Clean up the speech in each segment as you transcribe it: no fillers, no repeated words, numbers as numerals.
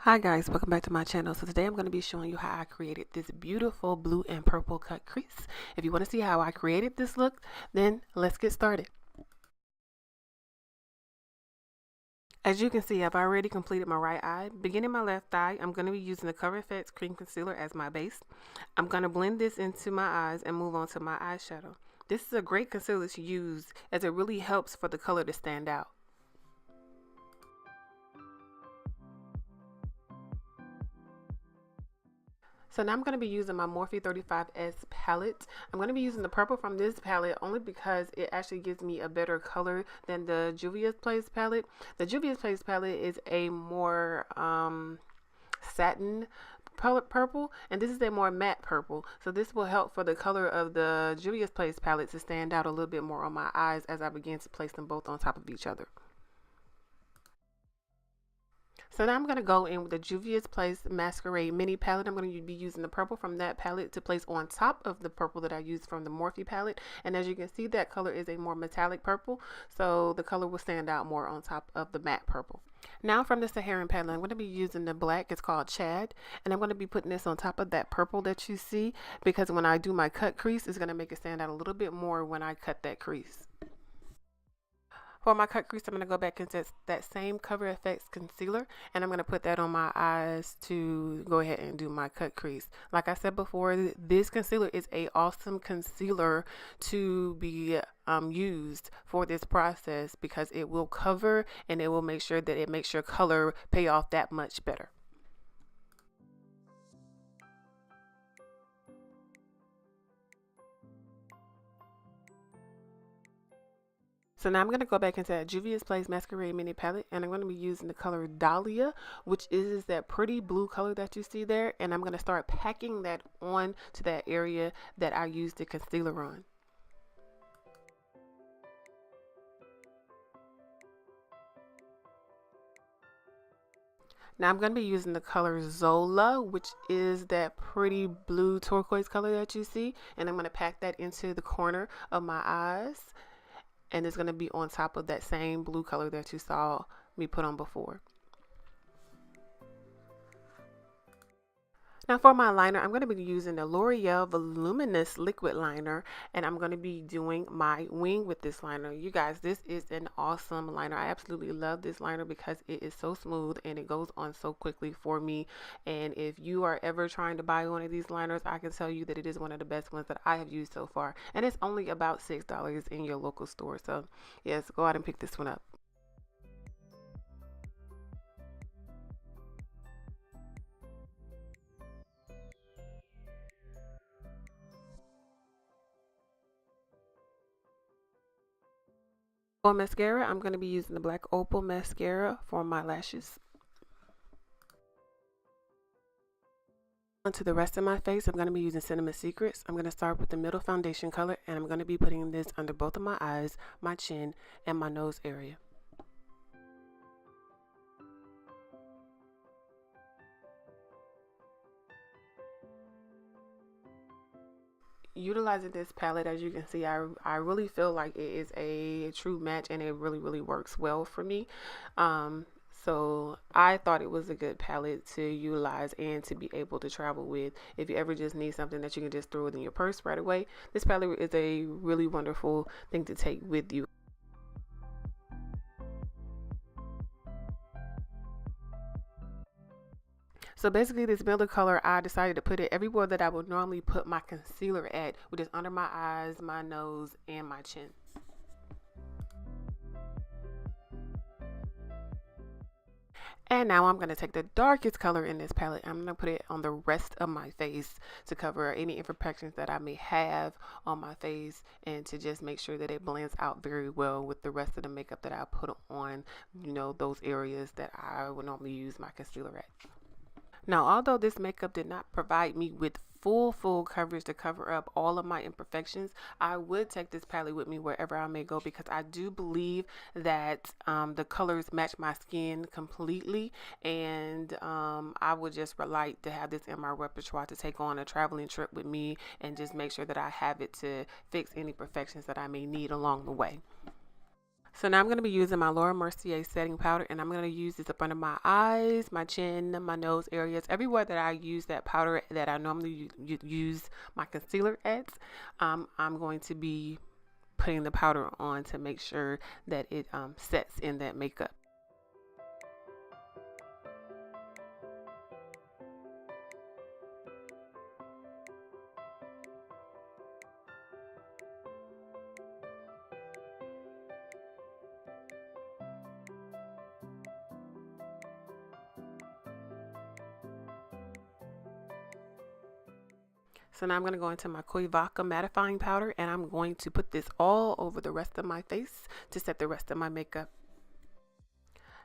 Hi guys, welcome back to my channel. So today I'm going to be showing you how I created this beautiful blue and purple cut crease. If you want to see how I created this look, then let's get started. As you can see, I've already completed my right eye. Beginning my left eye, I'm going to be using the Cover FX Cream Concealer as my base. I'm going to blend this into my eyes and move on to my eyeshadow. This is a great concealer to use as it really helps for the color to stand out. So now I'm going to be using my Morphe 35S palette. I'm going to be using the purple from this palette only because it actually gives me a better color than the Juvia's Place palette. The Juvia's Place palette is a more satin purple, and this is a more matte purple. So this will help for the color of the Juvia's Place palette to stand out a little bit more on my eyes as I begin to place them both on top of each other. So now I'm going to go in with the Juvia's Place Masquerade mini palette. I'm going to be using the purple from that palette to place on top of the purple that I used from the Morphe palette. And as you can see, that color is a more metallic purple, so the color will stand out more on top of the matte purple. Now from the Saharan palette, I'm going to be using the black. It's called Chad, and I'm going to be putting this on top of that purple that you see, because when I do my cut crease, it's going to make it stand out a little bit more when I cut that crease. For my cut crease, I'm going to go back into that same Cover FX concealer, and I'm going to put that on my eyes to go ahead and do my cut crease. Like I said before, this concealer is an awesome concealer to be used for this process because it will cover and it will make sure that it makes your color pay off that much better. So now I'm going to go back into that Juvia's Place Masquerade mini palette, and I'm going to be using the color Dahlia, which is that pretty blue color that you see there, and I'm going to start packing that on to that area that I used the concealer on. Now I'm going to be using the color Zola, which is that pretty blue turquoise color that you see, and I'm going to pack that into the corner of my eyes. And it's going to be on top of that same blue color that you saw me put on before. Now for my liner, I'm going to be using the Loreal Voluminous Liquid liner, and I'm going to be doing my wing with this liner. You guys, this is an awesome liner. I absolutely love this liner because it is so smooth and it goes on so quickly for me. And if you are ever trying to buy one of these liners, I can tell you that it is one of the best ones that I have used so far. And it's only about $6 in your local store. So yes, go out and pick this one up. For mascara, I'm going to be using the black Opal mascara for my lashes. Onto the rest of my face, I'm going to be using Cinnamon Secrets. I'm going to start with the middle foundation color, and I'm going to be putting this under both of my eyes, my chin, and my nose area. Utilizing this palette, as you can see, I really feel like it is a true match, and it really works well for me. So I thought it was a good palette to utilize and to be able to travel with. If you ever just need something that you can just throw it in your purse right away, this palette is a really wonderful thing to take with you. So basically, this middle color, I decided to put it everywhere that I would normally put my concealer at, which is under my eyes, my nose, and my chin. And now I'm going to take the darkest color in this palette. I'm going to put it on the rest of my face to cover any imperfections that I may have on my face, and to just make sure that it blends out very well with the rest of the makeup that I put on, you know, those areas that I would normally use my concealer at. Now, although this makeup did not provide me with full coverage to cover up all of my imperfections, I would take this palette with me wherever I may go, because I do believe that the colors match my skin completely, and I would just like to have this in my repertoire to take on a traveling trip with me, and just make sure that I have it to fix any imperfections that I may need along the way. So now I'm going to be using my Laura Mercier setting powder, and I'm going to use this up under my eyes, my chin, my nose areas, everywhere that I use that powder that I normally use my concealer at. I'm going to be putting the powder on to make sure that it sets in that makeup. So now I'm going to go into my KOYVOCA mattifying powder, and I'm going to put this all over the rest of my face to set the rest of my makeup.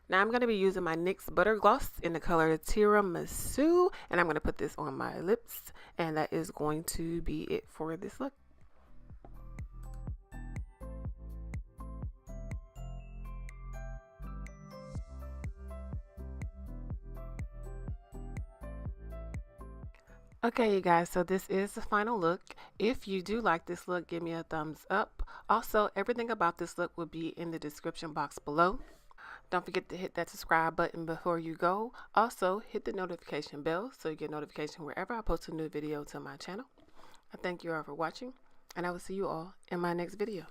Now I'm going to be using my NYX Butter Gloss in the color Tiramisu, and I'm going to put this on my lips, and that is going to be it for this look. Okay, you guys, so this is the final look. If you do like this look, give me a thumbs up. Also, everything about this look will be in the description box below. Don't forget to hit that subscribe button before you go. Also, hit the notification bell so you get notification wherever I post a new video to my channel. I thank you all for watching, and I will see you all in my next video.